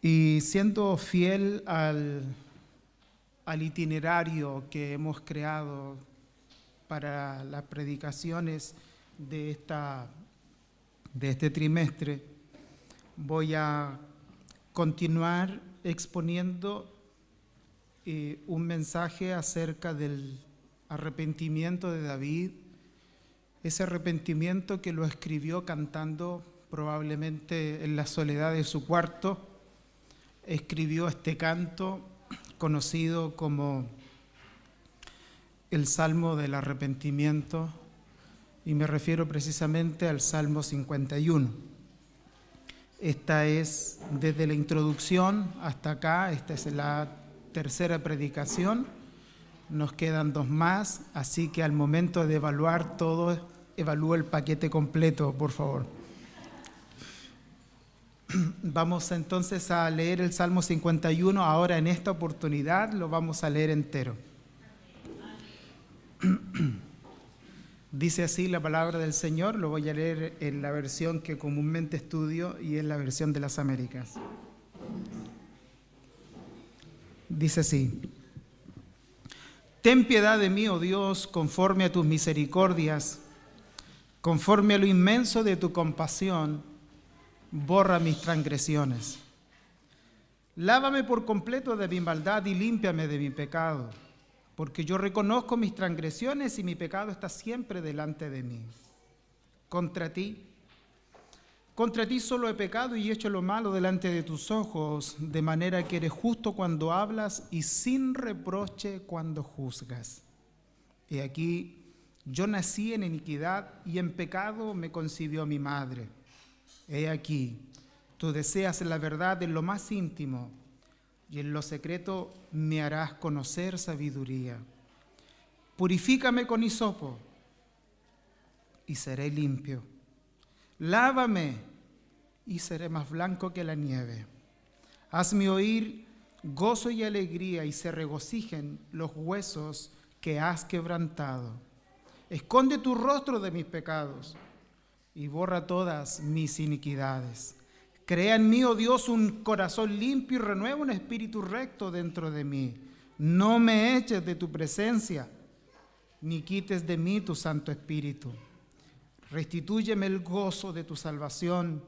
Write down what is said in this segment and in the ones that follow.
Y siendo fiel al itinerario que hemos creado para las predicaciones de este trimestre, voy a continuar exponiendo un mensaje acerca del arrepentimiento de David, ese arrepentimiento que lo escribió cantando probablemente en la soledad de su cuarto. Escribió este canto conocido como el Salmo del Arrepentimiento, y me refiero precisamente al Salmo 51. Esta es desde la introducción hasta acá, esta es la tercera predicación, nos quedan 2 más, así que al momento de evaluar todo, evalúe el paquete completo, por favor. Vamos entonces a leer el Salmo 51, ahora en esta oportunidad lo vamos a leer entero. Dice así la palabra del Señor, lo voy a leer en la versión que comúnmente estudio y es la versión de las Américas. Dice así: Ten piedad de mí, oh Dios, conforme a tus misericordias, conforme a lo inmenso de tu compasión, borra mis transgresiones. Lávame por completo de mi maldad y límpiame de mi pecado, porque yo reconozco mis transgresiones y mi pecado está siempre delante de mí. Contra ti solo he pecado y he hecho lo malo delante de tus ojos, de manera que eres justo cuando hablas y sin reproche cuando juzgas. He aquí, yo nací en iniquidad y en pecado me concibió mi madre. He aquí, tú deseas la verdad en lo más íntimo y en lo secreto me harás conocer sabiduría. Purifícame con hisopo y seré limpio. Lávame y seré más blanco que la nieve. Hazme oír gozo y alegría y se regocijen los huesos que has quebrantado. Esconde tu rostro de mis pecados y borra todas mis iniquidades. Crea en mí, oh Dios, un corazón limpio y renueva un espíritu recto dentro de mí. No me eches de tu presencia, ni quites de mí tu Santo Espíritu. Restitúyeme el gozo de tu salvación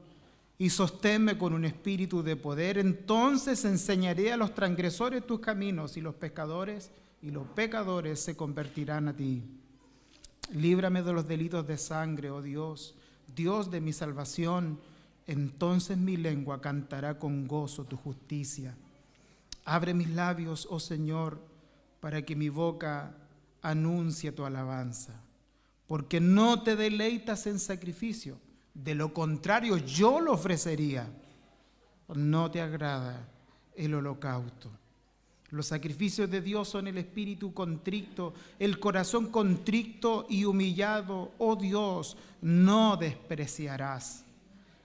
y sosténme con un espíritu de poder. Entonces enseñaré a los transgresores tus caminos y los pecadores se convertirán a ti. Líbrame de los delitos de sangre, oh Dios, Dios de mi salvación. Entonces mi lengua cantará con gozo tu justicia. Abre mis labios, oh Señor, para que mi boca anuncie tu alabanza. Porque no te deleitas en sacrificio, de lo contrario yo lo ofrecería. No te agrada el holocausto. Los sacrificios de Dios son el espíritu contrito, el corazón contrito y humillado. Oh Dios, no despreciarás.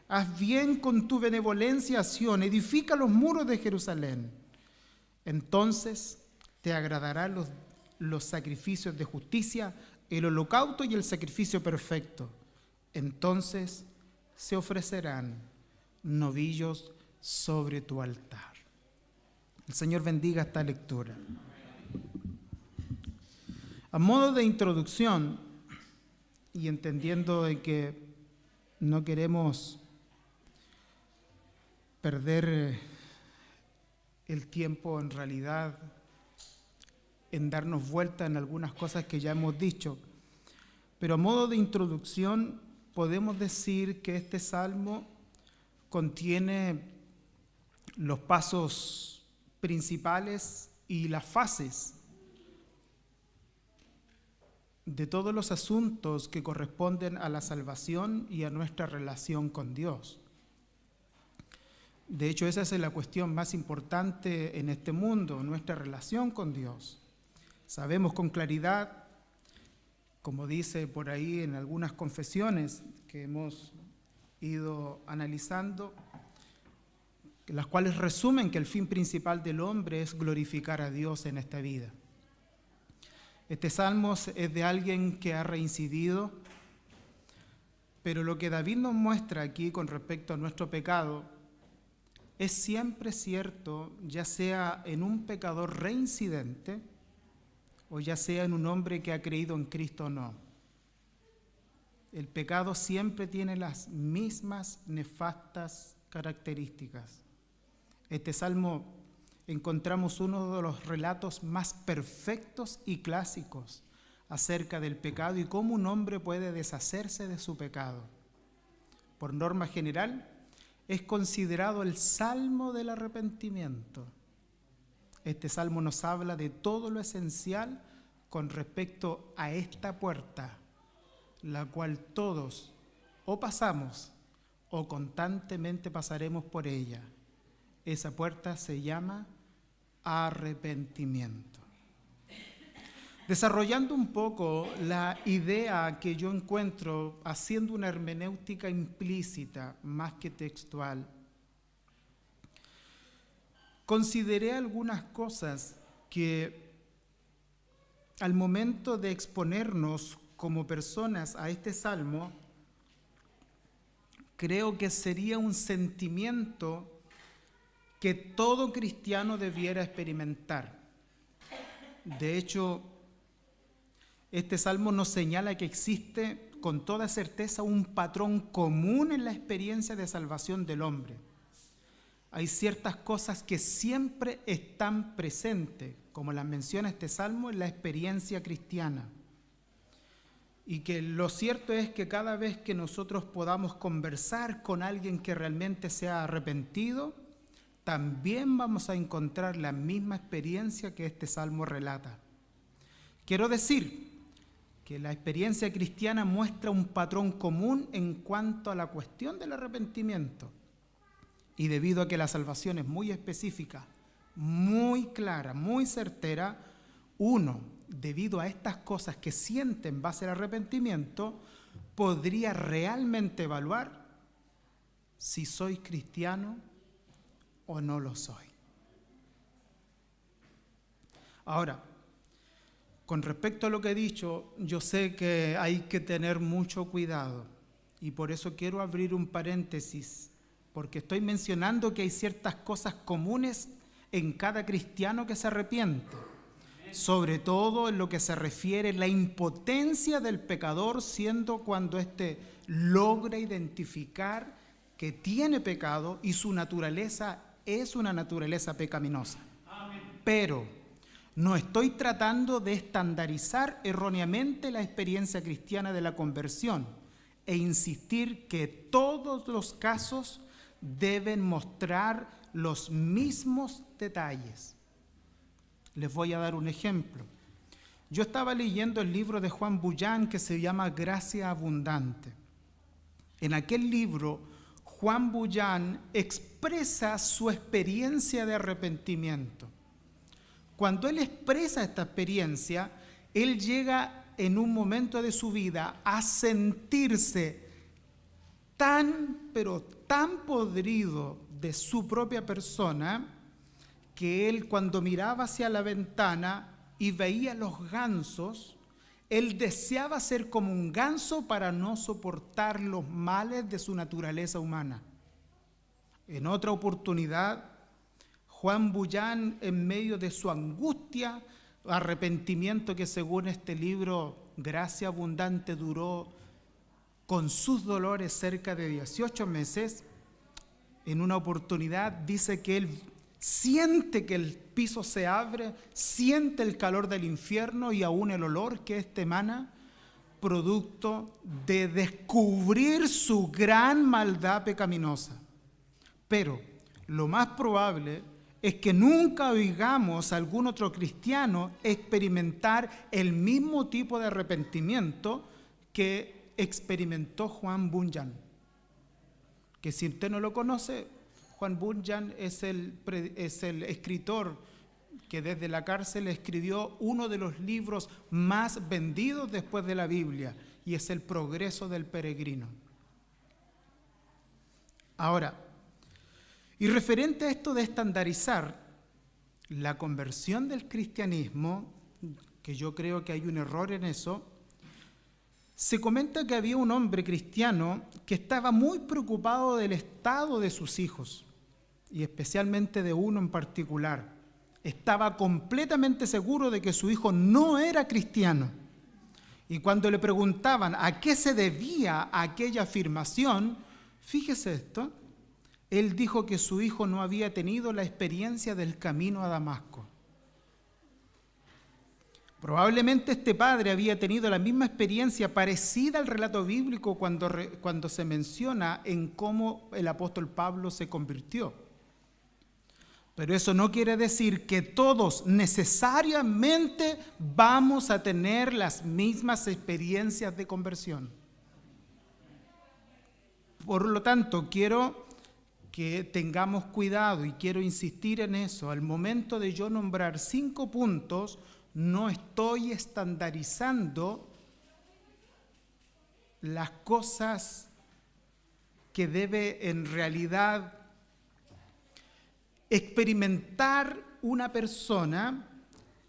Haz bien con tu benevolencia, Sión, edifica los muros de Jerusalén. Entonces te agradarán los sacrificios de justicia, el holocausto y el sacrificio perfecto. Entonces se ofrecerán novillos sobre tu altar. El Señor bendiga esta lectura. A modo de introducción, y entendiendo de que no queremos perder el tiempo en realidad en darnos vuelta en algunas cosas que ya hemos dicho, pero a modo de introducción podemos decir que este salmo contiene los pasos principales y las fases de todos los asuntos que corresponden a la salvación y a nuestra relación con Dios. De hecho, esa es la cuestión más importante en este mundo, nuestra relación con Dios. Sabemos con claridad, como dice por ahí en algunas confesiones que hemos ido analizando, las cuales resumen que el fin principal del hombre es glorificar a Dios en esta vida. Este salmo es de alguien que ha reincidido, pero lo que David nos muestra aquí con respecto a nuestro pecado es siempre cierto, ya sea en un pecador reincidente o ya sea en un hombre que ha creído en Cristo o no. El pecado siempre tiene las mismas nefastas características. Este salmo encontramos uno de los relatos más perfectos y clásicos acerca del pecado y cómo un hombre puede deshacerse de su pecado. Por norma general, es considerado el salmo del arrepentimiento. Este salmo nos habla de todo lo esencial con respecto a esta puerta, la cual todos o pasamos o constantemente pasaremos por ella. Esa puerta se llama arrepentimiento. Desarrollando un poco la idea que yo encuentro haciendo una hermenéutica implícita más que textual, consideré algunas cosas que al momento de exponernos como personas a este salmo, creo que sería un sentimiento que todo cristiano debiera experimentar. De hecho, este salmo nos señala que existe con toda certeza un patrón común en la experiencia de salvación del hombre. Hay ciertas cosas que siempre están presentes, como las menciona este salmo, en la experiencia cristiana. Y que lo cierto es que cada vez que nosotros podamos conversar con alguien que realmente se ha arrepentido, también vamos a encontrar la misma experiencia que este salmo relata. Quiero decir que la experiencia cristiana muestra un patrón común en cuanto a la cuestión del arrepentimiento. Y debido a que la salvación es muy específica, muy clara, muy certera, uno, debido a estas cosas que siente en base al arrepentimiento, podría realmente evaluar si soy cristiano o no lo soy. Ahora, con respecto a lo que he dicho, yo sé que hay que tener mucho cuidado y por eso quiero abrir un paréntesis, porque estoy mencionando que hay ciertas cosas comunes en cada cristiano que se arrepiente, sobre todo en lo que se refiere a la impotencia del pecador, siendo cuando éste logra identificar que tiene pecado y su naturaleza es una naturaleza pecaminosa. Pero no estoy tratando de estandarizar erróneamente la experiencia cristiana de la conversión e insistir que todos los casos deben mostrar los mismos detalles. Les voy a dar un ejemplo. Yo estaba leyendo el libro de Juan Bunyan que se llama Gracia Abundante. En aquel libro, Juan Bunyan expresa su experiencia de arrepentimiento. Cuando él expresa esta experiencia, él llega en un momento de su vida a sentirse pero tan podrido de su propia persona, que él cuando miraba hacia la ventana y veía los gansos, él deseaba ser como un ganso para no soportar los males de su naturaleza humana. En otra oportunidad, Juan Bunyan, en medio de su angustia, arrepentimiento que según este libro, Gracia Abundante, duró con sus dolores cerca de 18 meses, en una oportunidad dice que él siente que el piso se abre, siente el calor del infierno y aún el olor que éste emana, producto de descubrir su gran maldad pecaminosa. Pero lo más probable es que nunca oigamos a algún otro cristiano experimentar el mismo tipo de arrepentimiento que experimentó Juan Bunyan. Que si usted no lo conoce, Juan Bunyan es el escritor que desde la cárcel escribió uno de los libros más vendidos después de la Biblia, y es El Progreso del Peregrino. Ahora, y referente a esto de estandarizar la conversión del cristianismo, que yo creo que hay un error en eso, se comenta que había un hombre cristiano que estaba muy preocupado del estado de sus hijos. y especialmente de uno en particular. Estaba completamente seguro de que su hijo no era cristiano. Y cuando le preguntaban a qué se debía aquella afirmación, fíjese esto, él dijo que su hijo no había tenido la experiencia del camino a Damasco. Probablemente este padre había tenido la misma experiencia parecida al relato bíblico cuando se menciona en cómo el apóstol Pablo se convirtió. Pero eso no quiere decir que todos necesariamente vamos a tener las mismas experiencias de conversión. Por lo tanto, quiero que tengamos cuidado y quiero insistir en eso. Al momento de yo nombrar 5 puntos, no estoy estandarizando las cosas que debe en realidad experimentar una persona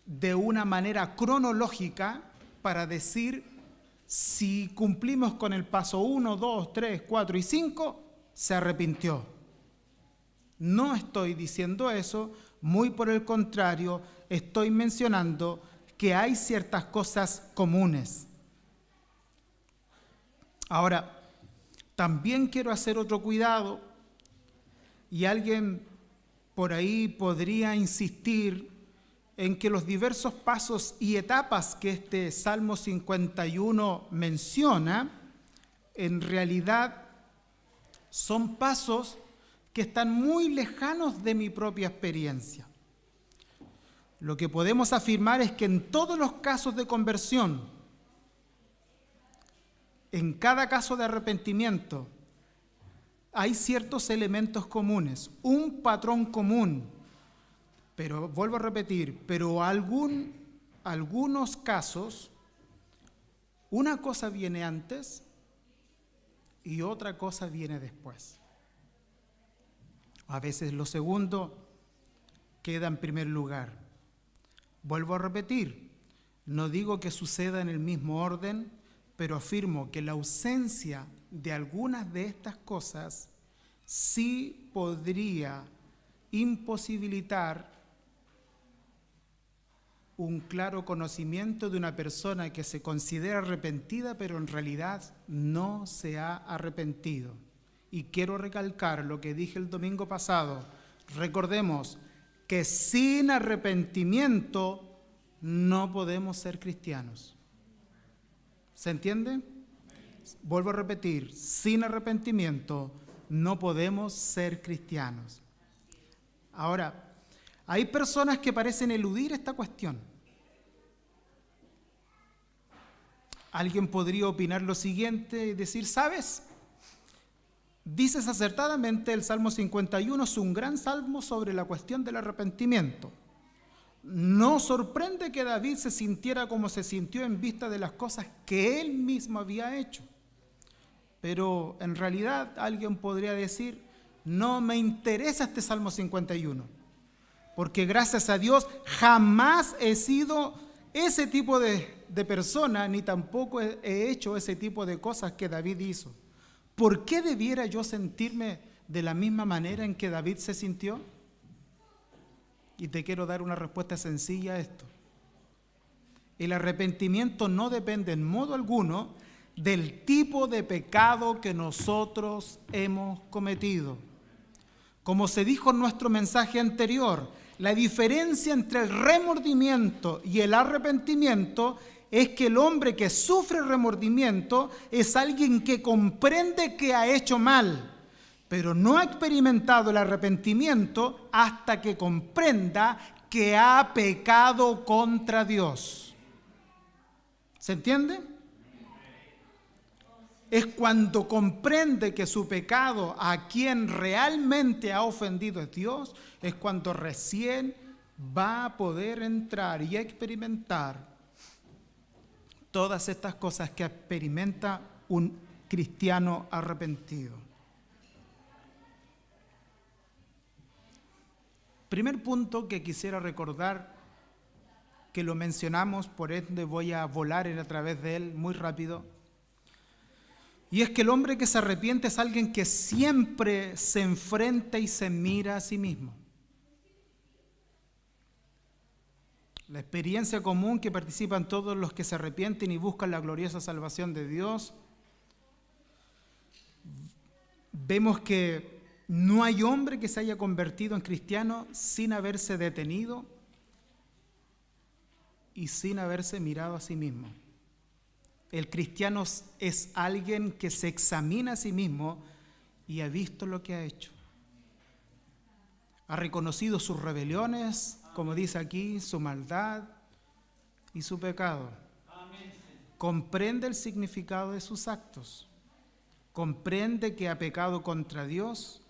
de una manera cronológica para decir si cumplimos con el paso 1, 2, 3, 4 y 5, se arrepintió. No estoy diciendo eso, muy por el contrario, estoy mencionando que hay ciertas cosas comunes. Ahora, también quiero hacer otro cuidado, y alguien por ahí podría insistir en que los diversos pasos y etapas que este Salmo 51 menciona, en realidad son pasos que están muy lejanos de mi propia experiencia. Lo que podemos afirmar es que en todos los casos de conversión, en cada caso de arrepentimiento, hay ciertos elementos comunes, un patrón común, pero vuelvo a repetir, pero algunos casos, una cosa viene antes y otra cosa viene después. A veces lo segundo queda en primer lugar. Vuelvo a repetir, no digo que suceda en el mismo orden, pero afirmo que la ausencia de algunas de estas cosas sí podría imposibilitar un claro conocimiento de una persona que se considera arrepentida, pero en realidad no se ha arrepentido. Y quiero recalcar lo que dije el domingo pasado. Recordemos que sin arrepentimiento no podemos ser cristianos. ¿Se entiende? Vuelvo a repetir, sin arrepentimiento no podemos ser cristianos. Ahora, hay personas que parecen eludir esta cuestión. Alguien podría opinar lo siguiente y decir, ¿sabes? Dices acertadamente, el Salmo 51 es un gran salmo sobre la cuestión del arrepentimiento. No sorprende que David se sintiera como se sintió en vista de las cosas que él mismo había hecho. Pero en realidad alguien podría decir, no me interesa este Salmo 51, porque gracias a Dios jamás he sido ese tipo de persona, ni tampoco he hecho ese tipo de cosas que David hizo. ¿Por qué debiera yo sentirme de la misma manera en que David se sintió? Y te quiero dar una respuesta sencilla a esto. El arrepentimiento no depende en modo alguno del tipo de pecado que nosotros hemos cometido. Como se dijo en nuestro mensaje anterior, la diferencia entre el remordimiento y el arrepentimiento es que el hombre que sufre remordimiento es alguien que comprende que ha hecho mal, pero no ha experimentado el arrepentimiento hasta que comprenda que ha pecado contra Dios. ¿Se entiende? Es cuando comprende que su pecado, a quien realmente ha ofendido es Dios, es cuando recién va a poder entrar y experimentar todas estas cosas que experimenta un cristiano arrepentido. Primer punto que quisiera recordar, que lo mencionamos, por ende voy a volar a través de él muy rápido. Y es que el hombre que se arrepiente es alguien que siempre se enfrenta y se mira a sí mismo. La experiencia común que participan todos los que se arrepienten y buscan la gloriosa salvación de Dios, vemos que no hay hombre que se haya convertido en cristiano sin haberse detenido y sin haberse mirado a sí mismo. El cristiano es alguien que se examina a sí mismo y ha visto lo que ha hecho. Ha reconocido sus rebeliones, como dice aquí, su maldad y su pecado. Comprende el significado de sus actos. Comprende que ha pecado contra Dios.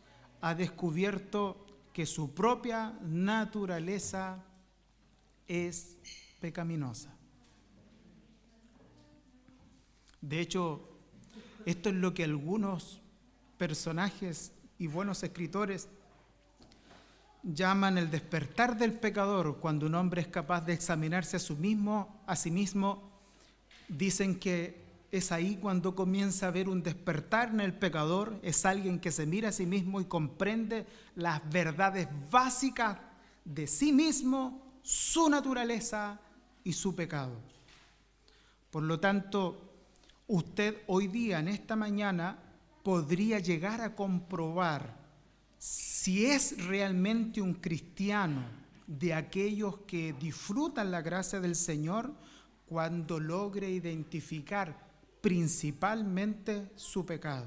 Ha descubierto que su propia naturaleza es pecaminosa. De hecho, esto es lo que algunos personajes y buenos escritores llaman el despertar del pecador. Cuando un hombre es capaz de examinarse a sí mismo, dicen que es ahí cuando comienza a haber un despertar en el pecador. Es alguien que se mira a sí mismo y comprende las verdades básicas de sí mismo, su naturaleza y su pecado. Por lo tanto, usted hoy día, en esta mañana, podría llegar a comprobar si es realmente un cristiano de aquellos que disfrutan la gracia del Señor cuando logre identificar principalmente su pecado.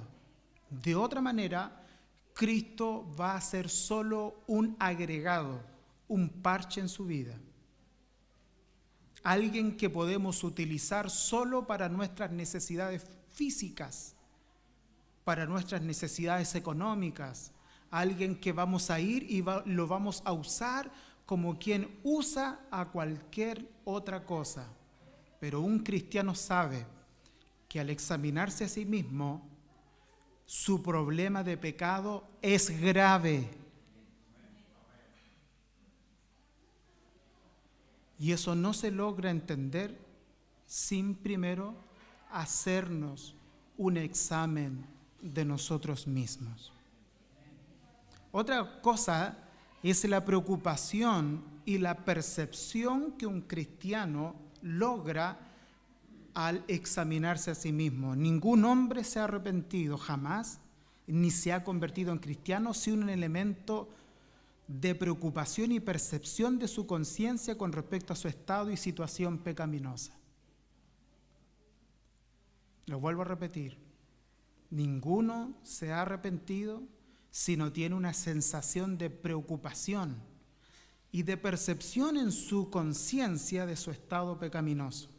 De otra manera, Cristo va a ser solo un agregado, un parche en su vida. Alguien que podemos utilizar solo para nuestras necesidades físicas, para nuestras necesidades económicas. Alguien que vamos a ir y lo vamos a usar como quien usa a cualquier otra cosa. Pero un cristiano sabe que al examinarse a sí mismo, su problema de pecado es grave. Y eso no se logra entender sin primero hacernos un examen de nosotros mismos. Otra cosa es la preocupación y la percepción que un cristiano logra al examinarse a sí mismo. Ningún hombre se ha arrepentido jamás, ni se ha convertido en cristiano sin un elemento de preocupación y percepción de su conciencia con respecto a su estado y situación pecaminosa. Lo vuelvo a repetir. Ninguno se ha arrepentido si no tiene una sensación de preocupación y de percepción en su conciencia de su estado pecaminoso.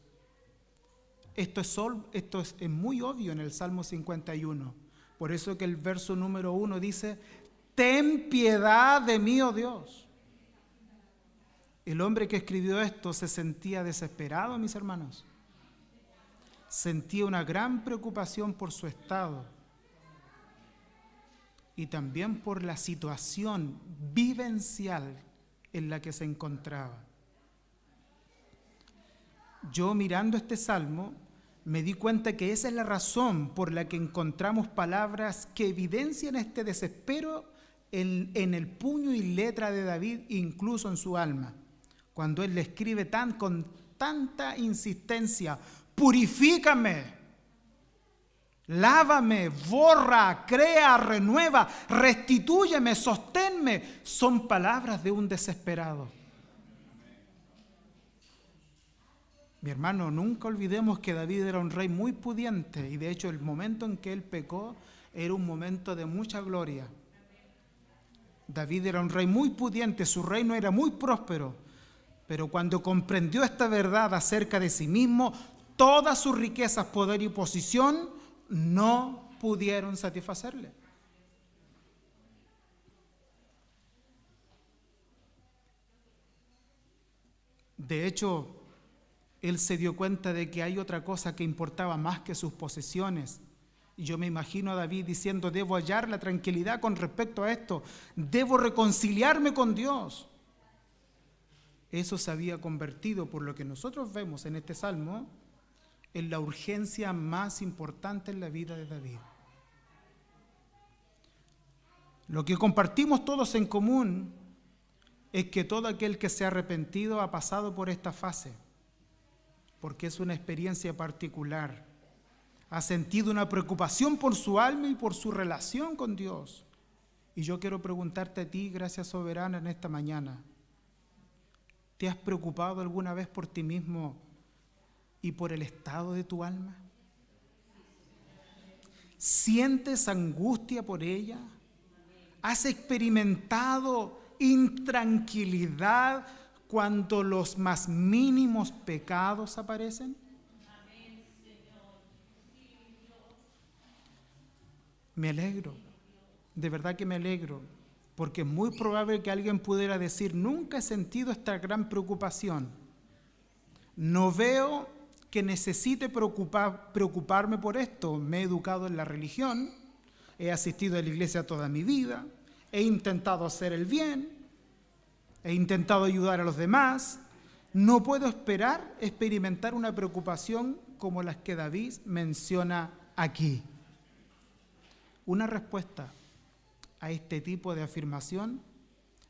Esto es muy obvio en el Salmo 51. Por eso que el verso número 1 dice: ten piedad de mí, oh Dios. El hombre que escribió esto se sentía desesperado, mis hermanos. Sentía una gran preocupación por su estado y también por la situación vivencial en la que se encontraba. Yo, mirando este salmo, me di cuenta que esa es la razón por la que encontramos palabras que evidencian este desespero en el puño y letra de David, incluso en su alma, cuando él le escribe con tanta insistencia: purifícame, lávame, borra, crea, renueva, restitúyeme, sosténme. Son palabras de un desesperado. Mi hermano, nunca olvidemos que David era un rey muy pudiente y de hecho el momento en que él pecó era un momento de mucha gloria. David era un rey muy pudiente, su reino era muy próspero, pero cuando comprendió esta verdad acerca de sí mismo, todas sus riquezas, poder y posición no pudieron satisfacerle. De hecho, él se dio cuenta de que hay otra cosa que importaba más que sus posesiones. Y yo me imagino a David diciendo: debo hallar la tranquilidad con respecto a esto, debo reconciliarme con Dios. Eso se había convertido, por lo que nosotros vemos en este salmo, en la urgencia más importante en la vida de David. Lo que compartimos todos en común es que todo aquel que se ha arrepentido ha pasado por esta fase, porque es una experiencia particular. Ha sentido una preocupación por su alma y por su relación con Dios. Y yo quiero preguntarte a ti, gracia soberana, en esta mañana, ¿te has preocupado alguna vez por ti mismo y por el estado de tu alma? ¿Sientes angustia por ella? ¿Has experimentado intranquilidad cuando los más mínimos pecados aparecen? Me alegro, de verdad que me alegro, porque es muy probable que alguien pudiera decir, nunca he sentido esta gran preocupación. No veo que necesite preocuparme por esto. Me he educado en la religión, he asistido a la iglesia toda mi vida, he intentado hacer el bien, he intentado ayudar a los demás. No puedo esperar experimentar una preocupación como las que David menciona aquí. Una respuesta a este tipo de afirmación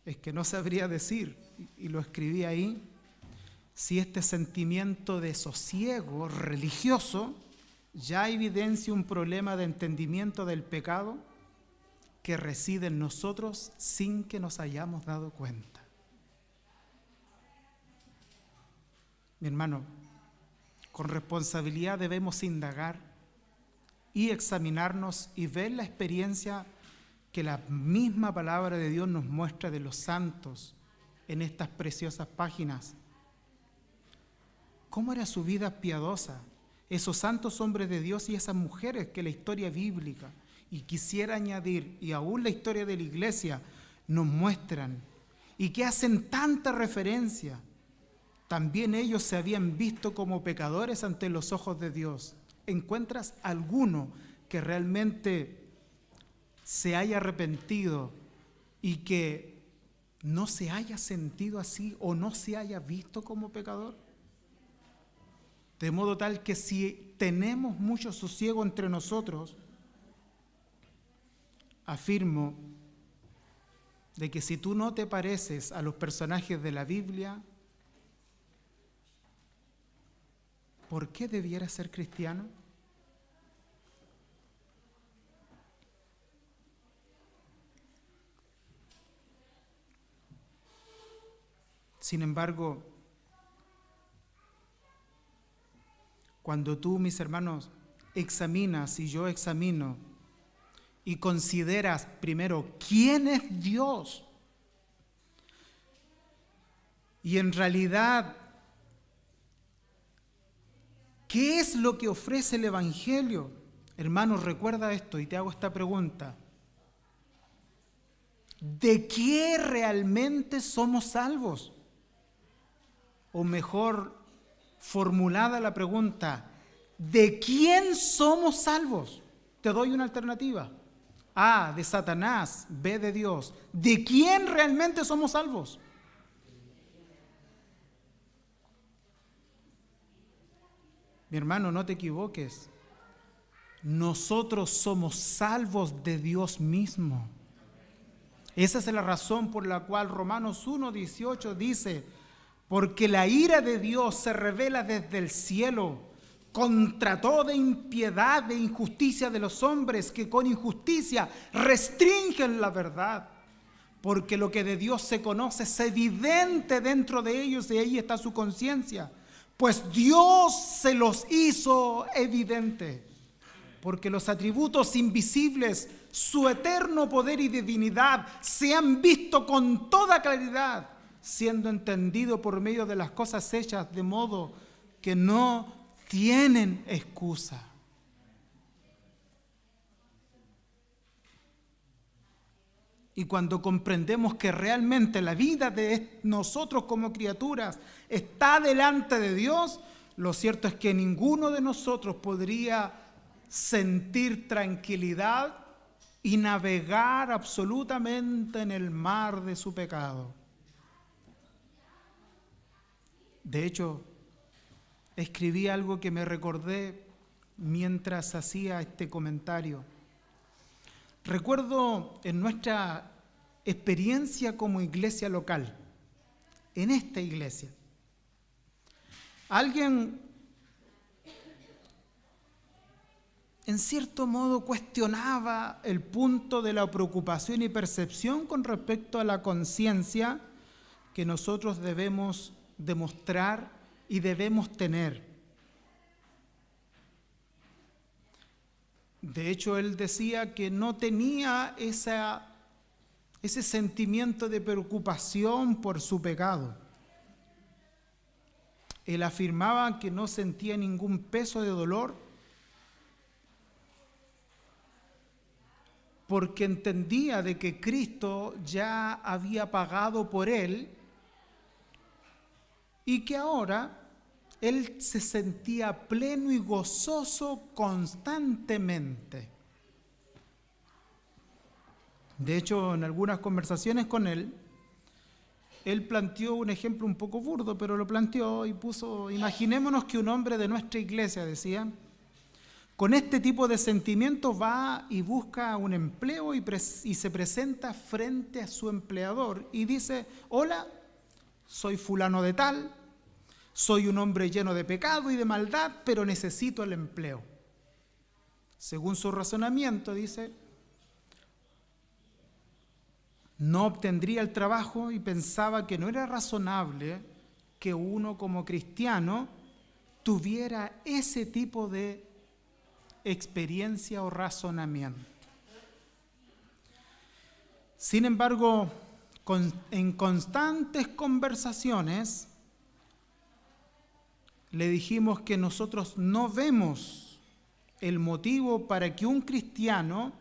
es que no sabría decir, y lo escribí ahí, si este sentimiento de sosiego religioso ya evidencia un problema de entendimiento del pecado que reside en nosotros sin que nos hayamos dado cuenta. Mi hermano, con responsabilidad debemos indagar y examinarnos y ver la experiencia que la misma palabra de Dios nos muestra de los santos en estas preciosas páginas. ¿Cómo era su vida piadosa? Esos santos hombres de Dios y esas mujeres que la historia bíblica, y quisiera añadir, y aún la historia de la iglesia, nos muestran, y que hacen tanta referencia. También ellos se habían visto como pecadores ante los ojos de Dios. ¿Encuentras alguno que realmente se haya arrepentido y que no se haya sentido así o no se haya visto como pecador? De modo tal que si tenemos mucho sosiego entre nosotros, afirmo de que si tú no te pareces a los personajes de la Biblia, ¿por qué debieras ser cristiano? Sin embargo, cuando tú, mis hermanos, examinas y yo examino y consideras primero quién es Dios y en realidad ¿qué es lo que ofrece el Evangelio? Hermanos, recuerda esto y te hago esta pregunta. ¿De qué realmente somos salvos? O mejor formulada la pregunta, ¿de quién somos salvos? Te doy una alternativa. A, de Satanás. B, de Dios. ¿De quién realmente somos salvos? Mi hermano, no te equivoques. Nosotros somos salvos de Dios mismo. Esa es la razón por la cual Romanos 1:18 dice, porque la ira de Dios se revela desde el cielo contra toda impiedad e injusticia de los hombres que con injusticia restringen la verdad. Porque lo que de Dios se conoce es evidente dentro de ellos y ahí está su conciencia. Pues Dios se los hizo evidente, porque los atributos invisibles, su eterno poder y divinidad, se han visto con toda claridad, siendo entendido por medio de las cosas hechas, de modo que no tienen excusa. Y cuando comprendemos que realmente la vida de nosotros como criaturas está delante de Dios, lo cierto es que ninguno de nosotros podría sentir tranquilidad y navegar absolutamente en el mar de su pecado. De hecho, escribí algo que me recordé mientras hacía este comentario. Recuerdo en nuestra experiencia como iglesia local, en esta iglesia, alguien en cierto modo cuestionaba el punto de la preocupación y percepción con respecto a la conciencia que nosotros debemos demostrar y debemos tener. De hecho, él decía que no tenía ese sentimiento de preocupación por su pecado. Él afirmaba que no sentía ningún peso de dolor porque entendía de que Cristo ya había pagado por él y que ahora él se sentía pleno y gozoso constantemente. De hecho, en algunas conversaciones con él planteó un ejemplo un poco burdo, pero lo planteó y puso: imaginémonos que un hombre de nuestra iglesia, decía, con este tipo de sentimientos va y busca un empleo y se presenta frente a su empleador y dice: hola, soy fulano de tal, soy un hombre lleno de pecado y de maldad, pero necesito el empleo. Según su razonamiento, dice, no obtendría el trabajo y pensaba que no era razonable que uno como cristiano tuviera ese tipo de experiencia o razonamiento. Sin embargo, en constantes conversaciones le dijimos que nosotros no vemos el motivo para que un cristiano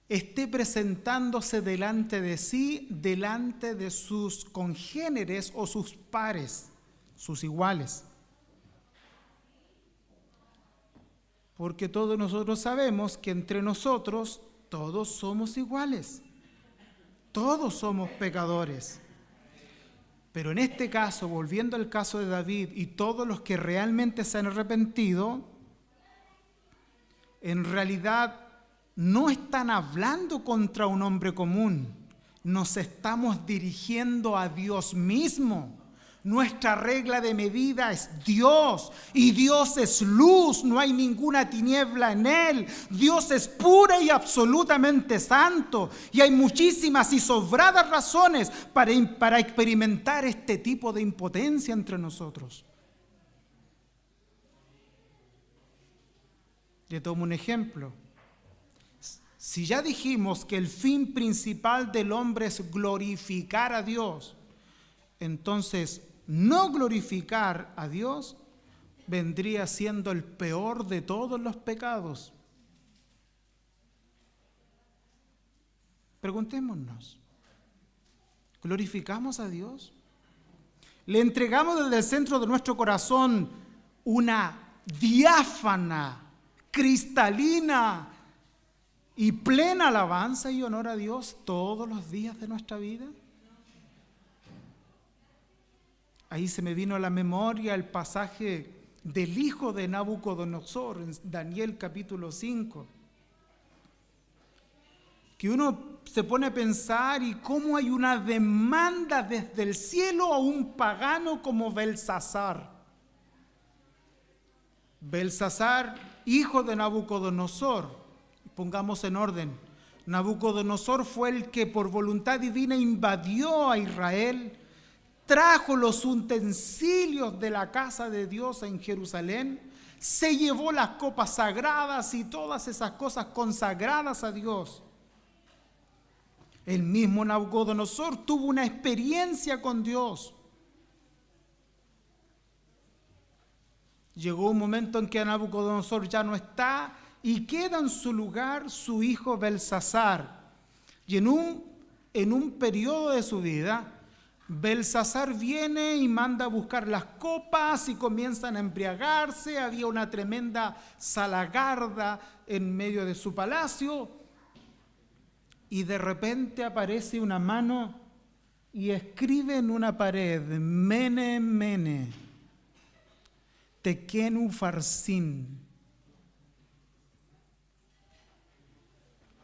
esté presentándose delante de sí, delante de sus congéneres o sus pares, sus iguales. Porque todos nosotros sabemos que entre nosotros todos somos iguales, todos somos pecadores. Pero en este caso, volviendo al caso de David y todos los que realmente se han arrepentido, en realidad no están hablando contra un hombre común, nos estamos dirigiendo a Dios mismo. Nuestra regla de medida es Dios, y Dios es luz, no hay ninguna tiniebla en Él. Dios es pura y absolutamente santo, y hay muchísimas y sobradas razones para experimentar este tipo de impotencia entre nosotros. Le tomo un ejemplo. Si ya dijimos que el fin principal del hombre es glorificar a Dios, entonces no glorificar a Dios vendría siendo el peor de todos los pecados. Preguntémonos, ¿glorificamos a Dios? ¿Le entregamos desde el centro de nuestro corazón una diáfana, cristalina y plena alabanza y honor a Dios todos los días de nuestra vida? Ahí se me vino a la memoria el pasaje del hijo de Nabucodonosor en Daniel capítulo 5, que uno se pone a pensar y cómo hay una demanda desde el cielo a un pagano como Belsasar. Belsasar, hijo de Nabucodonosor, pongamos en orden, Nabucodonosor fue el que por voluntad divina invadió a Israel, trajo los utensilios de la casa de Dios en Jerusalén, se llevó las copas sagradas y todas esas cosas consagradas a Dios. El mismo Nabucodonosor tuvo una experiencia con Dios. Llegó un momento en que Nabucodonosor ya no está y queda en su lugar su hijo Belsasar. Y en un periodo de su vida, Belsasar viene y manda a buscar las copas y comienzan a embriagarse. Había una tremenda salagarda en medio de su palacio y de repente aparece una mano y escribe en una pared: Mene, Mene. Tequén Ufarsin.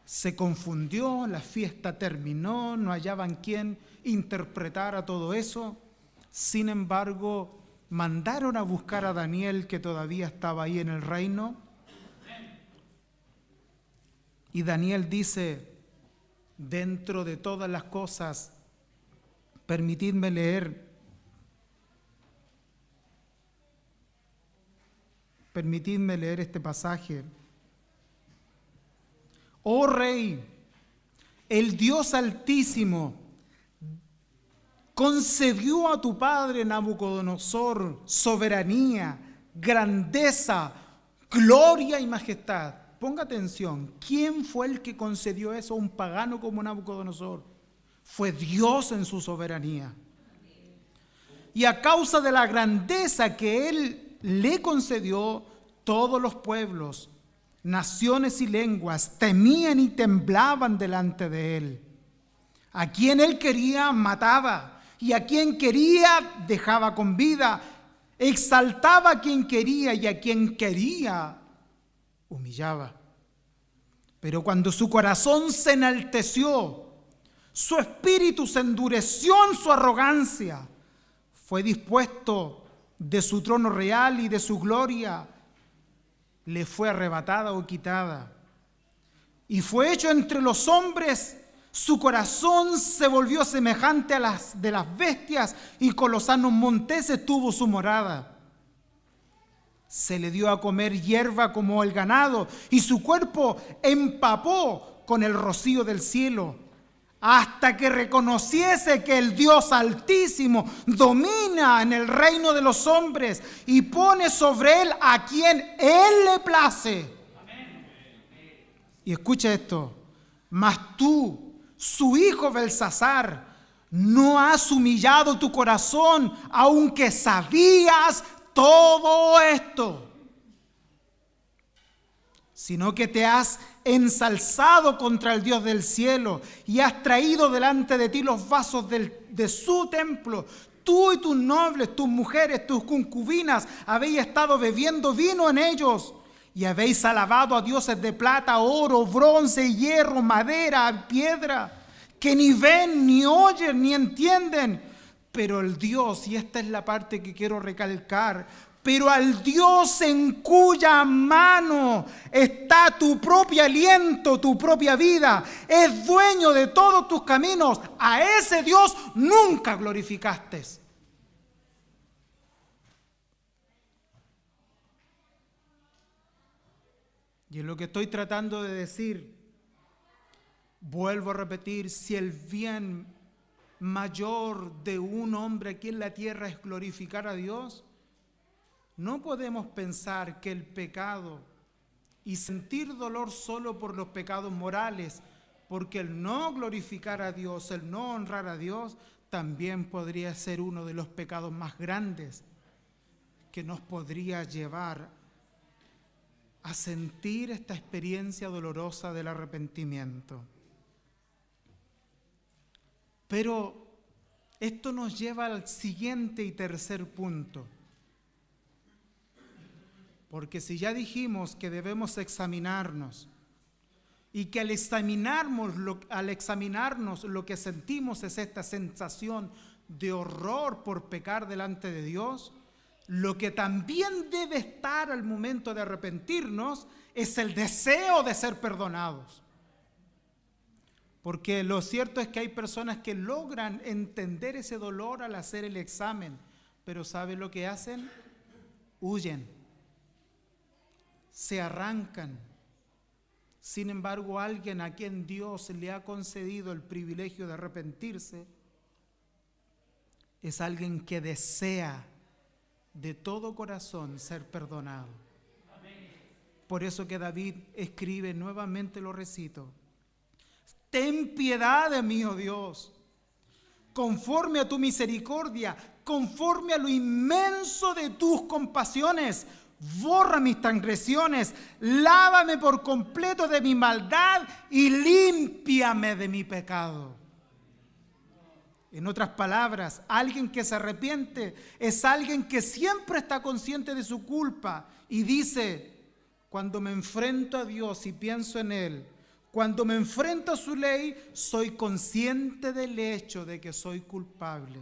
Se confundió, la fiesta terminó, no hallaban quien interpretara todo eso. Sin embargo, mandaron a buscar a Daniel, que todavía estaba ahí en el reino. Y Daniel dice, dentro de todas las cosas, permitidme leer este pasaje. Oh Rey, el Dios Altísimo concedió a tu padre Nabucodonosor soberanía, grandeza, gloria y majestad. Ponga atención, ¿quién fue el que concedió eso a un pagano como Nabucodonosor? Fue Dios en su soberanía. Y a causa de la grandeza que Él le concedió, todos los pueblos, naciones y lenguas temían y temblaban delante de Él. A quien Él quería mataba, y a quien quería dejaba con vida. Exaltaba a quien quería, y a quien quería humillaba. Pero cuando su corazón se enalteció, su espíritu se endureció en su arrogancia, fue dispuesto de su trono real y de su gloria, le fue arrebatada o quitada. Y fue hecho entre los hombres, su corazón se volvió semejante a las de las bestias, y con los sanos monteses tuvo su morada. Se le dio a comer hierba como el ganado, y su cuerpo empapó con el rocío del cielo, hasta que reconociese que el Dios Altísimo domina en el reino de los hombres y pone sobre él a quien él le place. Amén. Y escucha esto, mas tú, su hijo Belsasar, no has humillado tu corazón, aunque sabías todo esto, sino que te has ensalzado contra el Dios del cielo y has traído delante de ti los vasos de su templo. Tú y tus nobles, tus mujeres, tus concubinas, habéis estado bebiendo vino en ellos y habéis alabado a dioses de plata, oro, bronce, hierro, madera, piedra, que ni ven, ni oyen, ni entienden. Pero el Dios, y esta es la parte que quiero recalcar, pero al Dios en cuya mano está tu propio aliento, tu propia vida, es dueño de todos tus caminos, a ese Dios nunca glorificaste. Y es lo que estoy tratando de decir. Vuelvo a repetir, si el bien mayor de un hombre aquí en la tierra es glorificar a Dios, no podemos pensar que el pecado y sentir dolor solo por los pecados morales, porque el no glorificar a Dios, el no honrar a Dios, también podría ser uno de los pecados más grandes que nos podría llevar a sentir esta experiencia dolorosa del arrepentimiento. Pero esto nos lleva al siguiente y tercer punto. Porque si ya dijimos que debemos examinarnos y que al examinarnos lo que sentimos es esta sensación de horror por pecar delante de Dios, lo que también debe estar al momento de arrepentirnos es el deseo de ser perdonados. Porque lo cierto es que hay personas que logran entender ese dolor al hacer el examen, pero ¿saben lo que hacen? Huyen. Se arrancan. Sin embargo, alguien a quien Dios le ha concedido el privilegio de arrepentirse es alguien que desea de todo corazón ser perdonado. Por eso que David escribe, nuevamente lo recito: ten piedad de mí, oh Dios, conforme a tu misericordia, conforme a lo inmenso de tus compasiones. Borra mis transgresiones, lávame por completo de mi maldad y límpiame de mi pecado. En otras palabras, alguien que se arrepiente es alguien que siempre está consciente de su culpa y dice: cuando me enfrento a Dios y pienso en Él, cuando me enfrento a su ley, soy consciente del hecho de que soy culpable.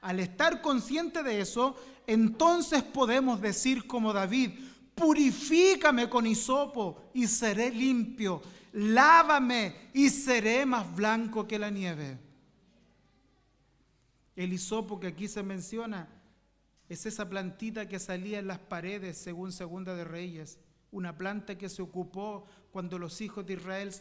Al estar consciente de eso, entonces podemos decir como David: purifícame con hisopo y seré limpio, lávame y seré más blanco que la nieve. El hisopo que aquí se menciona es esa plantita que salía en las paredes según Segunda de Reyes, una planta que se ocupó cuando los hijos de Israel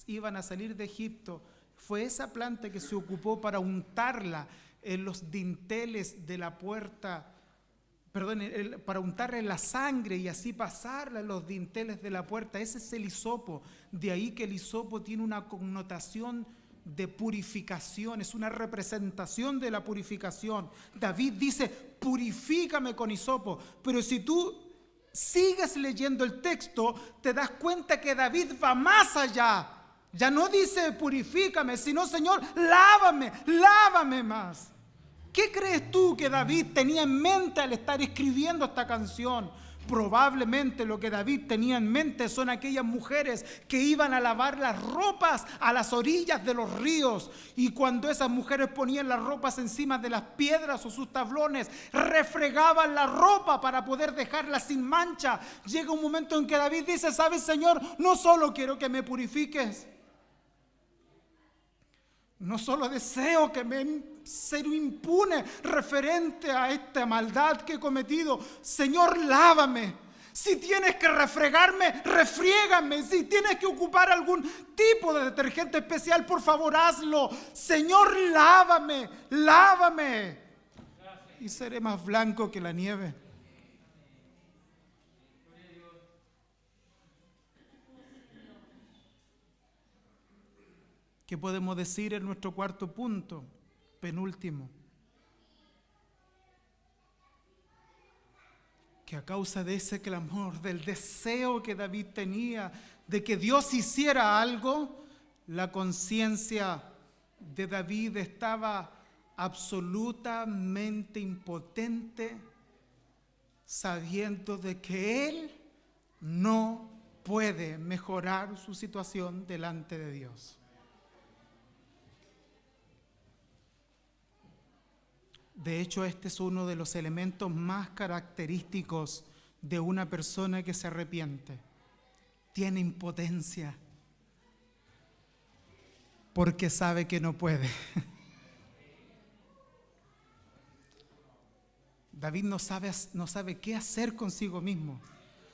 iban a salir de Egipto. Fue esa planta que se ocupó para untarla en los dinteles de la puerta, para untarla en la sangre y así pasarla en los dinteles de la puerta. Ese es el hisopo. De ahí que el hisopo tiene una connotación de purificación, es una representación de la purificación. David dice: purifícame con hisopo. Pero si tú sigues leyendo el texto, te das cuenta que David va más allá. Ya no dice purifícame, sino: Señor, lávame, lávame más. ¿Qué crees tú que David tenía en mente al estar escribiendo esta canción? Probablemente lo que David tenía en mente son aquellas mujeres que iban a lavar las ropas a las orillas de los ríos, y cuando esas mujeres ponían las ropas encima de las piedras o sus tablones, refregaban la ropa para poder dejarla sin mancha. Llega un momento en que David dice: ¿sabes, Señor? No solo quiero que me purifiques, no solo deseo que me ser impune referente a esta maldad que he cometido. Señor, lávame. Si tienes que refregarme, refriégame. Si tienes que ocupar algún tipo de detergente especial, por favor, hazlo. Señor, lávame, lávame. Y seré más blanco que la nieve. ¿Qué podemos decir en nuestro cuarto punto? Penúltimo, que a causa de ese clamor, del deseo que David tenía de que Dios hiciera algo, la conciencia de David estaba absolutamente impotente, sabiendo de que él no puede mejorar su situación delante de Dios. De hecho, este es uno de los elementos más característicos de una persona que se arrepiente. Tiene impotencia porque sabe que no puede. David no sabe qué hacer consigo mismo.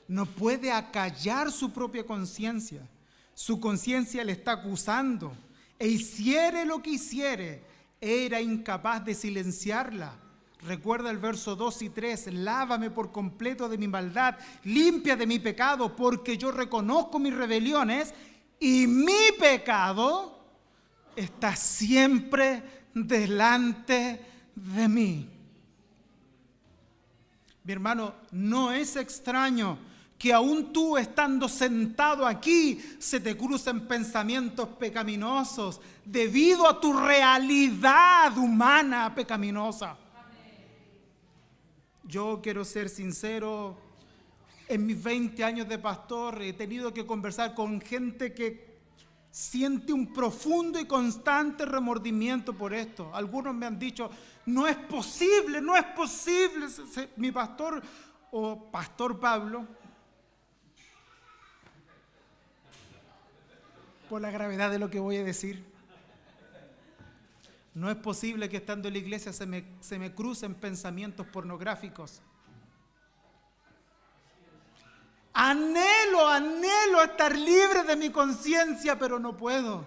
No puede acallar su propia conciencia. Su conciencia le está acusando. E hiciere lo que hiciere, era incapaz de silenciarla. Recuerda el verso 2 y 3: lávame por completo de mi maldad, limpia de mi pecado, porque yo reconozco mis rebeliones y mi pecado está siempre delante de mí. Mi hermano, no es extraño que aún tú, estando sentado aquí, se te crucen pensamientos pecaminosos debido a tu realidad humana pecaminosa. Yo quiero ser sincero, en mis 20 años de pastor he tenido que conversar con gente que siente un profundo y constante remordimiento por esto. Algunos me han dicho: no es posible, no es posible. Mi pastor o pastor Pablo, por la gravedad de lo que voy a decir, no es posible que estando en la iglesia se me crucen pensamientos pornográficos. Anhelo estar libre de mi conciencia, pero no puedo.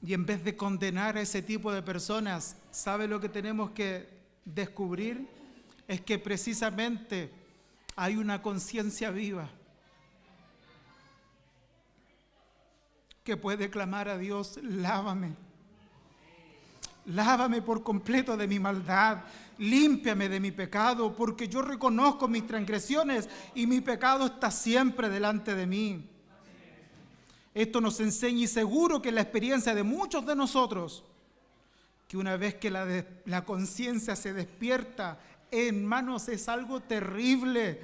Y en vez de condenar a ese tipo de personas, ¿sabe lo que tenemos que descubrir? Es que precisamente hay una conciencia viva que puede clamar a Dios: lávame. Lávame por completo de mi maldad, límpiame de mi pecado, porque yo reconozco mis transgresiones y mi pecado está siempre delante de mí. Esto nos enseña, y seguro que en la experiencia de muchos de nosotros, que una vez que la conciencia se despierta, hermanos, es algo terrible.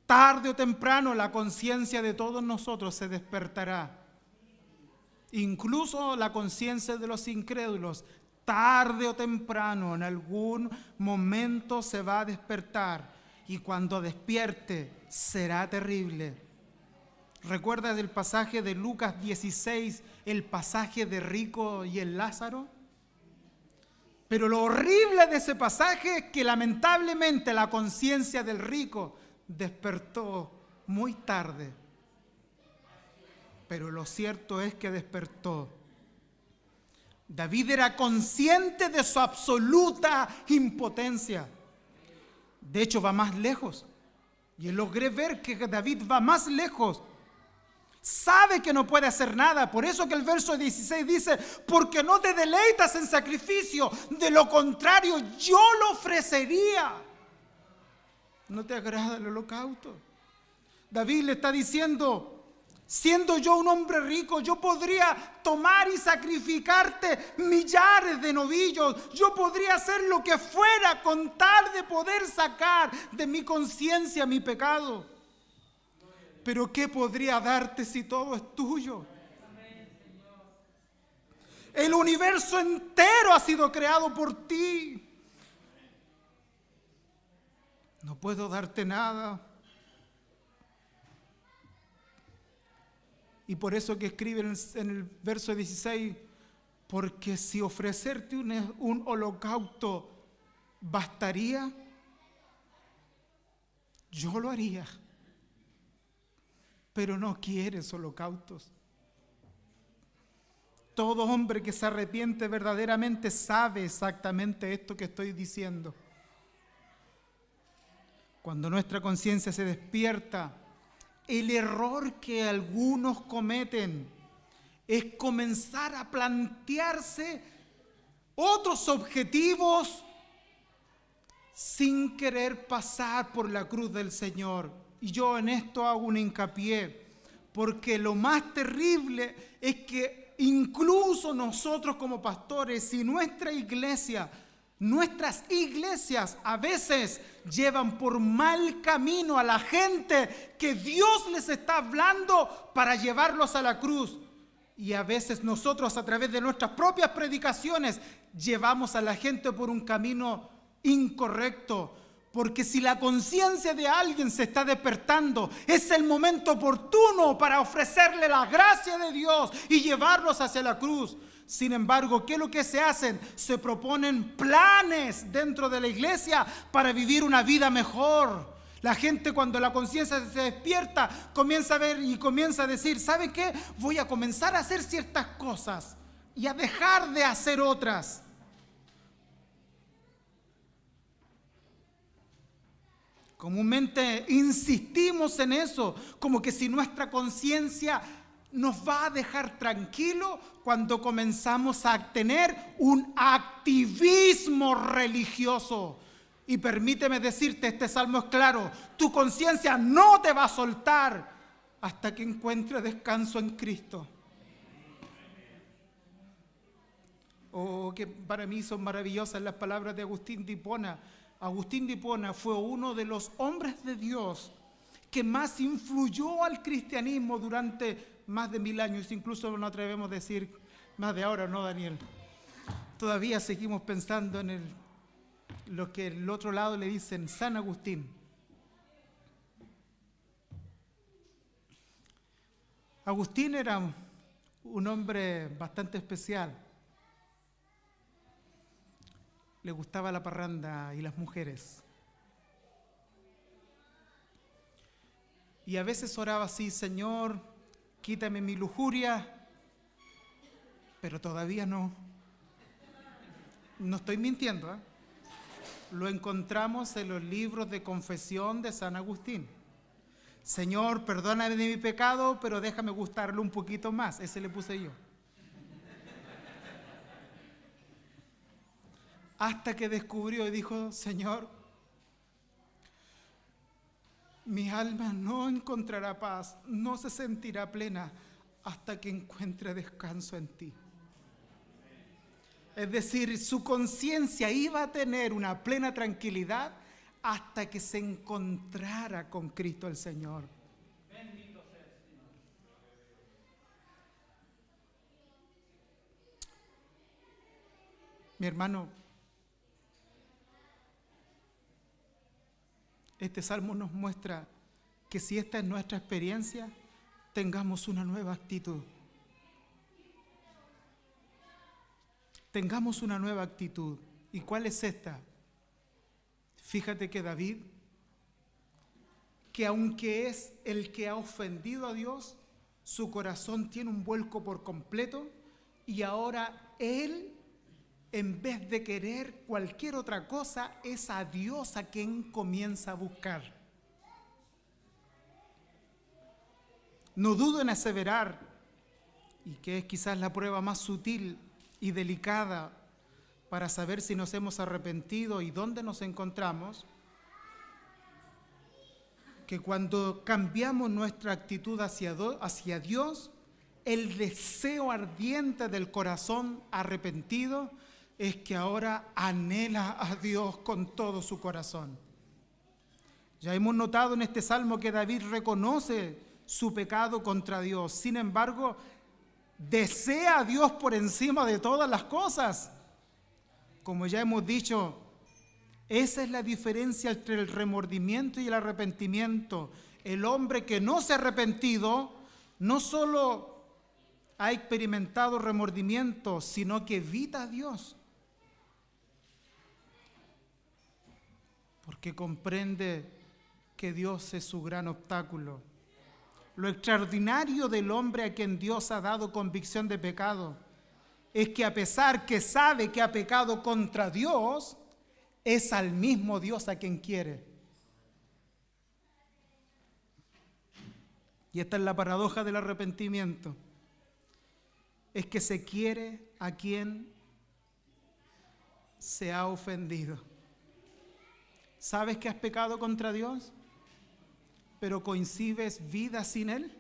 Tarde o temprano la conciencia de todos nosotros se despertará. Incluso la conciencia de los incrédulos, tarde o temprano, en algún momento se va a despertar. Y cuando despierte, será terrible. ¿Recuerdas el pasaje de Lucas 16, el pasaje de rico y el Lázaro? Pero lo horrible de ese pasaje es que lamentablemente la conciencia del rico despertó muy tarde. Pero lo cierto es que despertó. David era consciente de su absoluta impotencia. De hecho, va más lejos. Y logré ver que David va más lejos. Sabe que no puede hacer nada. Por eso que el verso 16 dice, porque no te deleitas en sacrificio, de lo contrario yo lo ofrecería. ¿No te agrada el holocausto? David le está diciendo, siendo yo un hombre rico, yo podría tomar y sacrificarte millares de novillos. Yo podría hacer lo que fuera con tal de poder sacar de mi conciencia mi pecado. Pero ¿qué podría darte si todo es tuyo? El universo entero ha sido creado por ti. No puedo darte nada. Y por eso que escribe en el verso 16, porque si ofrecerte un holocausto bastaría, yo lo haría. Pero no quieres holocaustos. Todo hombre que se arrepiente verdaderamente sabe exactamente esto que estoy diciendo. Cuando nuestra conciencia se despierta, el error que algunos cometen es comenzar a plantearse otros objetivos sin querer pasar por la cruz del Señor. Y yo en esto hago un hincapié, porque lo más terrible es que incluso nosotros como pastores y nuestras iglesias a veces llevan por mal camino a la gente que Dios les está hablando para llevarlos a la cruz. Y a veces nosotros a través de nuestras propias predicaciones llevamos a la gente por un camino incorrecto. Porque si la conciencia de alguien se está despertando, es el momento oportuno para ofrecerle la gracia de Dios y llevarlos hacia la cruz. Sin embargo, ¿qué es lo que se hacen? Se proponen planes dentro de la iglesia para vivir una vida mejor. La gente, cuando la conciencia se despierta, comienza a ver y comienza a decir, ¿sabe qué? Voy a comenzar a hacer ciertas cosas y a dejar de hacer otras. Comúnmente insistimos en eso, como que si nuestra conciencia nos va a dejar tranquilo cuando comenzamos a tener un activismo religioso. Y permíteme decirte, este salmo es claro, tu conciencia no te va a soltar hasta que encuentre descanso en Cristo. Oh, que para mí son maravillosas las palabras de Agustín de Hipona. Agustín de Hipona fue uno de los hombres de Dios que más influyó al cristianismo durante más de 1000 años, incluso no atrevemos a decir más de ahora, ¿no, Daniel? Todavía seguimos pensando en lo que el otro lado le dicen San Agustín. Agustín era un hombre bastante especial. Le gustaba la parranda y las mujeres. Y a veces oraba así, Señor, quítame mi lujuria, pero todavía no. No estoy mintiendo, ¿eh? Lo encontramos en los libros de confesión de San Agustín. Señor, perdóname de mi pecado, pero déjame gustarlo un poquito más. Ese le puse yo. Hasta que descubrió y dijo, Señor, mi alma no encontrará paz, no se sentirá plena, hasta que encuentre descanso en ti. Es decir, su conciencia iba a tener una plena tranquilidad hasta que se encontrara con Cristo el Señor. Bendito sea el Señor. Mi hermano, este salmo nos muestra que si esta es nuestra experiencia, tengamos una nueva actitud. Tengamos una nueva actitud. ¿Y cuál es esta? Fíjate que David, que aunque es el que ha ofendido a Dios, su corazón tiene un vuelco por completo y ahora él, en vez de querer cualquier otra cosa, es a Dios a quien comienza a buscar. No dudo en aseverar, y que es quizás la prueba más sutil y delicada para saber si nos hemos arrepentido y dónde nos encontramos, que cuando cambiamos nuestra actitud hacia Dios, el deseo ardiente del corazón arrepentido es que ahora anhela a Dios con todo su corazón. Ya hemos notado en este salmo que David reconoce su pecado contra Dios. Sin embargo, desea a Dios por encima de todas las cosas. Como ya hemos dicho, esa es la diferencia entre el remordimiento y el arrepentimiento. El hombre que no se ha arrepentido no solo ha experimentado remordimiento, sino que evita a Dios, porque comprende que Dios es su gran obstáculo. Lo extraordinario del hombre a quien Dios ha dado convicción de pecado es que a pesar que sabe que ha pecado contra Dios, es al mismo Dios a quien quiere. Y esta es la paradoja del arrepentimiento. Es que se quiere a quien se ha ofendido. ¿Sabes que has pecado contra Dios, pero concibes vida sin Él?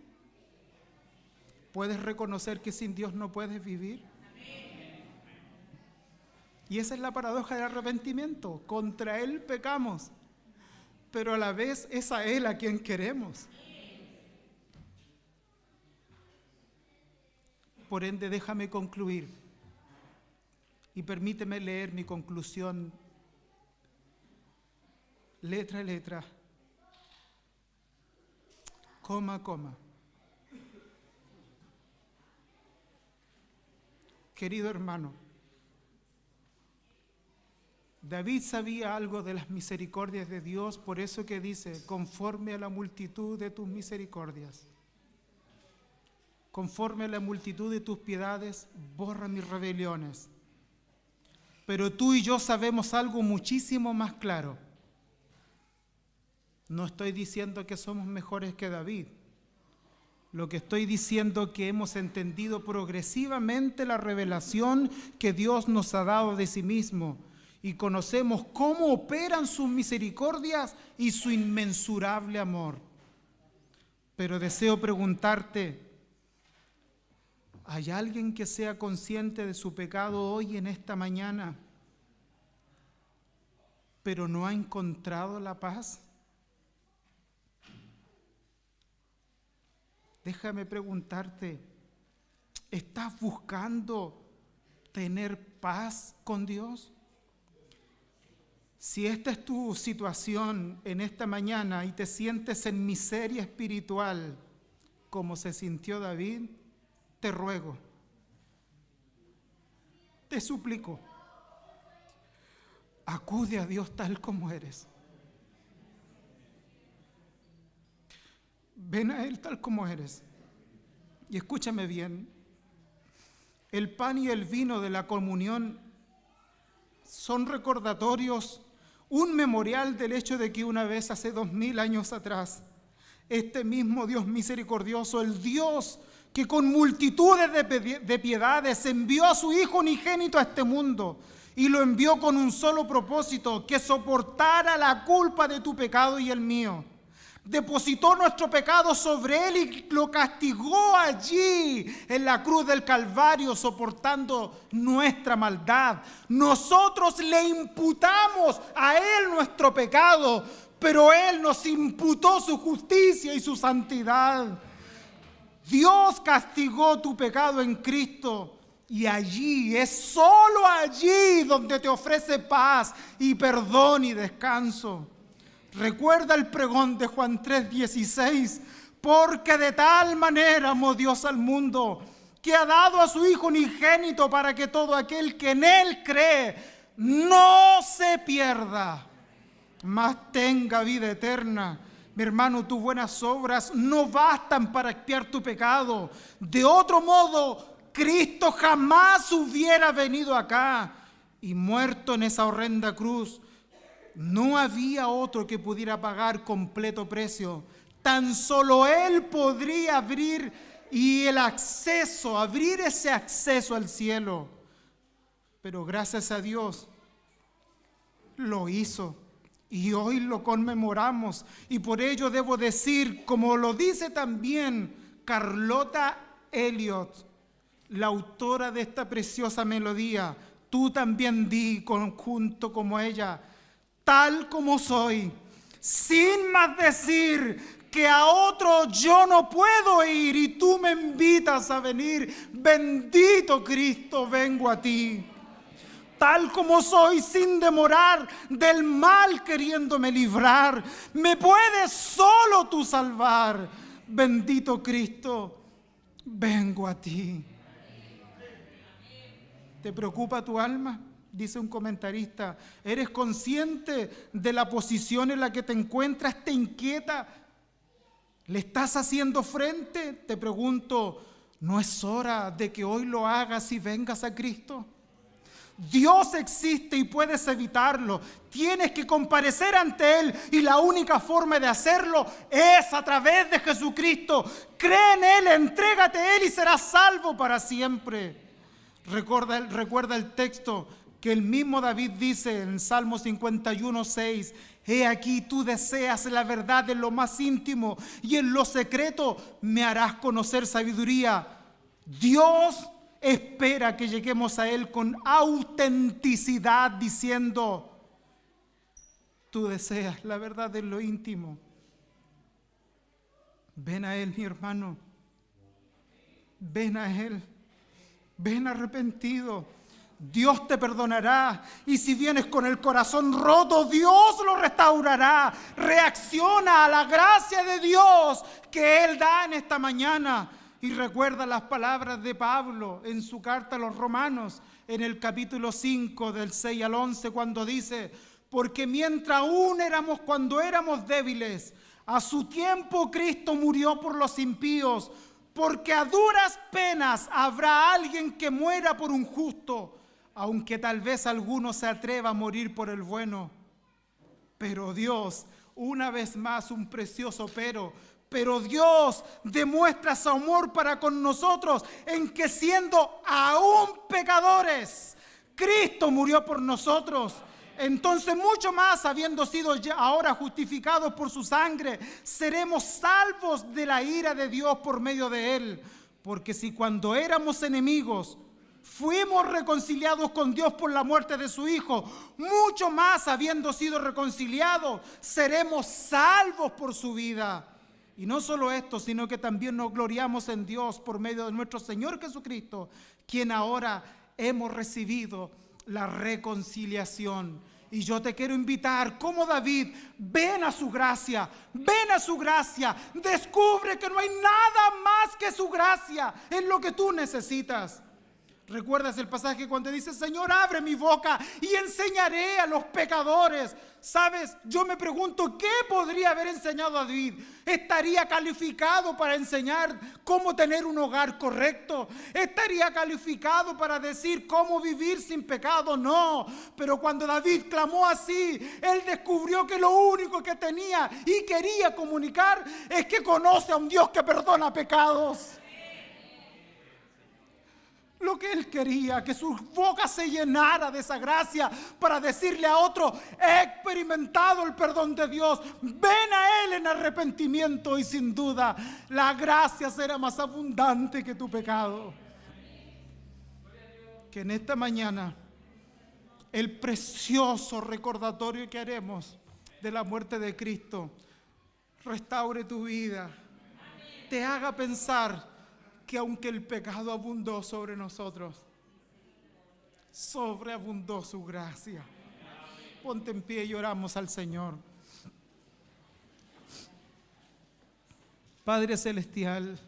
¿Puedes reconocer que sin Dios no puedes vivir? Y esa es la paradoja del arrepentimiento. Contra Él pecamos, pero a la vez es a Él a quien queremos. Por ende, déjame concluir y permíteme leer mi conclusión letra a letra, coma a coma. Querido hermano, David sabía algo de las misericordias de Dios, por eso que dice, conforme a la multitud de tus misericordias, conforme a la multitud de tus piedades, borra mis rebeliones. Pero tú y yo sabemos algo muchísimo más claro. No estoy diciendo que somos mejores que David. Lo que estoy diciendo es que hemos entendido progresivamente la revelación que Dios nos ha dado de sí mismo y conocemos cómo operan sus misericordias y su inmensurable amor. Pero deseo preguntarte, ¿hay alguien que sea consciente de su pecado hoy en esta mañana, pero no ha encontrado la paz? Déjame preguntarte, ¿estás buscando tener paz con Dios? Si esta es tu situación en esta mañana y te sientes en miseria espiritual, como se sintió David, te ruego, te suplico, acude a Dios tal como eres. Ven a Él tal como eres. Y escúchame bien, el pan y el vino de la comunión son recordatorios, un memorial del hecho de que una vez hace 2000 años atrás, este mismo Dios misericordioso, el Dios que con multitudes de piedades envió a su Hijo unigénito a este mundo y lo envió con un solo propósito, que soportara la culpa de tu pecado y el mío, depositó nuestro pecado sobre Él y lo castigó allí en la cruz del Calvario, soportando nuestra maldad. Nosotros le imputamos a Él nuestro pecado, pero Él nos imputó su justicia y su santidad. Dios castigó tu pecado en Cristo y allí, es solo allí donde te ofrece paz y perdón y descanso. Recuerda el pregón de Juan 3:16, porque de tal manera amó Dios al mundo, que ha dado a su Hijo unigénito para que todo aquel que en Él cree no se pierda, mas tenga vida eterna. Mi hermano, tus buenas obras no bastan para expiar tu pecado. De otro modo, Cristo jamás hubiera venido acá y muerto en esa horrenda cruz. No había otro que pudiera pagar completo precio. Tan solo Él podría abrir ese acceso al cielo. Pero gracias a Dios lo hizo y hoy lo conmemoramos. Y por ello debo decir, como lo dice también Carlota Elliott, la autora de esta preciosa melodía, tú también di junto como ella: tal como soy, sin más decir que a otro yo no puedo ir y tú me invitas a venir. Bendito Cristo, vengo a ti. Tal como soy, sin demorar, del mal queriéndome librar, me puedes solo tú salvar. Bendito Cristo, vengo a ti. ¿Te preocupa tu alma? Dice un comentarista. ¿Eres consciente de la posición en la que te encuentras? ¿Te inquieta? ¿Le estás haciendo frente? Te pregunto, ¿no es hora de que hoy lo hagas y vengas a Cristo? Dios existe y puedes evitarlo. Tienes que comparecer ante Él y la única forma de hacerlo es a través de Jesucristo. Cree en Él, entrégate a Él y serás salvo para siempre. Recuerda el texto que el mismo David dice en Salmo 51:6: he aquí tú deseas la verdad en lo más íntimo y en lo secreto me harás conocer sabiduría. Dios espera que lleguemos a Él con autenticidad diciendo: tú deseas la verdad en lo íntimo. Ven a Él, mi hermano. Ven a Él. Ven arrepentido. Dios te perdonará. Y si vienes con el corazón roto, Dios lo restaurará. Reacciona a la gracia de Dios que Él da en esta mañana. Y recuerda las palabras de Pablo en su carta a los Romanos, en el capítulo 5, del 6 al 11, cuando dice: porque mientras aún cuando éramos débiles, a su tiempo Cristo murió por los impíos. Porque a duras penas habrá alguien que muera por un justo, aunque tal vez alguno se atreva a morir por el bueno. Pero Dios, una vez más un precioso pero Dios demuestra su amor para con nosotros en que siendo aún pecadores, Cristo murió por nosotros. Entonces mucho más, habiendo sido ahora justificados por su sangre, seremos salvos de la ira de Dios por medio de Él. Porque si cuando éramos enemigos fuimos reconciliados con Dios por la muerte de su Hijo, mucho más, habiendo sido reconciliados, seremos salvos por su vida. Y no solo esto, sino que también nos gloriamos en Dios por medio de nuestro Señor Jesucristo, quien ahora hemos recibido la reconciliación. Y yo te quiero invitar, como David, ven a su gracia, descubre que no hay nada más que su gracia en lo que tú necesitas. ¿Recuerdas el pasaje cuando dice: Señor, abre mi boca y enseñaré a los pecadores? ¿Sabes? Yo me pregunto, ¿qué podría haber enseñado David? ¿Estaría calificado para enseñar cómo tener un hogar correcto? ¿Estaría calificado para decir cómo vivir sin pecado? No. Pero cuando David clamó así, él descubrió que lo único que tenía y quería comunicar es que conoce a un Dios que perdona pecados. lo que Él quería, que su boca se llenara de esa gracia para decirle a otro: he experimentado el perdón de Dios, ven a Él en arrepentimiento, y sin duda la gracia será más abundante que tu pecado. Que en esta mañana el precioso recordatorio que haremos de la muerte de Cristo restaure tu vida, te haga pensar que aunque el pecado abundó sobre nosotros, sobreabundó su gracia. Ponte en pie y oramos al Señor. Padre Celestial,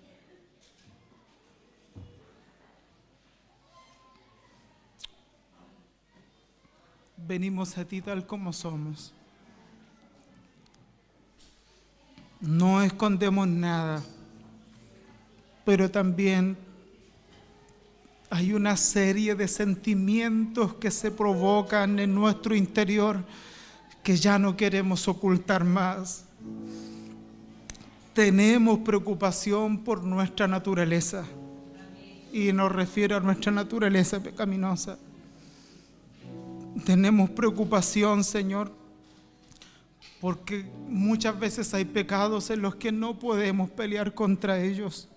venimos a ti tal como somos. No escondemos nada, pero también hay una serie de sentimientos que se provocan en nuestro interior que ya no queremos ocultar más. Tenemos preocupación por nuestra naturaleza, y nos refiero a nuestra naturaleza pecaminosa. Tenemos preocupación, Señor, porque muchas veces hay pecados en los que no podemos pelear contra ellos.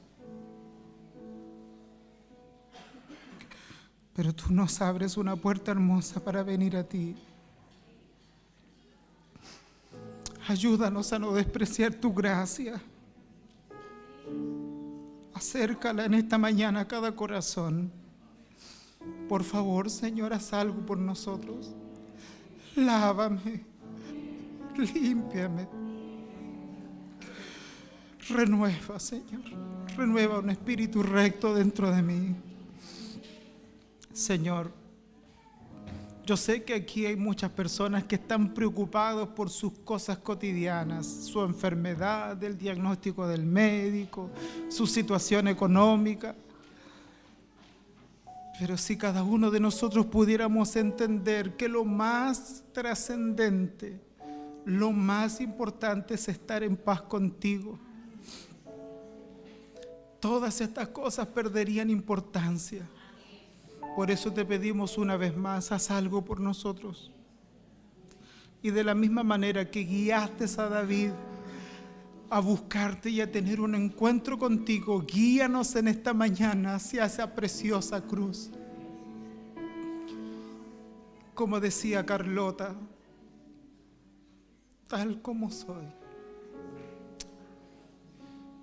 Pero tú nos abres una puerta hermosa para venir a ti. Ayúdanos a no despreciar tu gracia. Acércala en esta mañana a cada corazón. Por favor, Señor, haz algo por nosotros. Lávame, límpiame. Renueva, Señor. Renueva un espíritu recto dentro de mí. Señor, yo sé que aquí hay muchas personas que están preocupados por sus cosas cotidianas, su enfermedad, el diagnóstico del médico, su situación económica. Pero si cada uno de nosotros pudiéramos entender que lo más trascendente, lo más importante es estar en paz contigo, todas estas cosas perderían importancia. Por eso te pedimos una vez más, haz algo por nosotros. Y de la misma manera que guiaste a David a buscarte y a tener un encuentro contigo, guíanos en esta mañana hacia esa preciosa cruz. Como decía Carlota, tal como soy,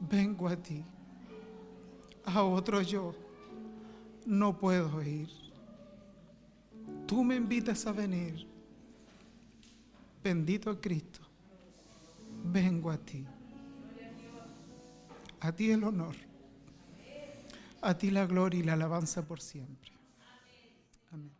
vengo a ti. A otro yo no puedo ir. Tú me invitas a venir. Bendito Cristo, vengo a ti. A ti el honor, a ti la gloria y la alabanza por siempre. Amén.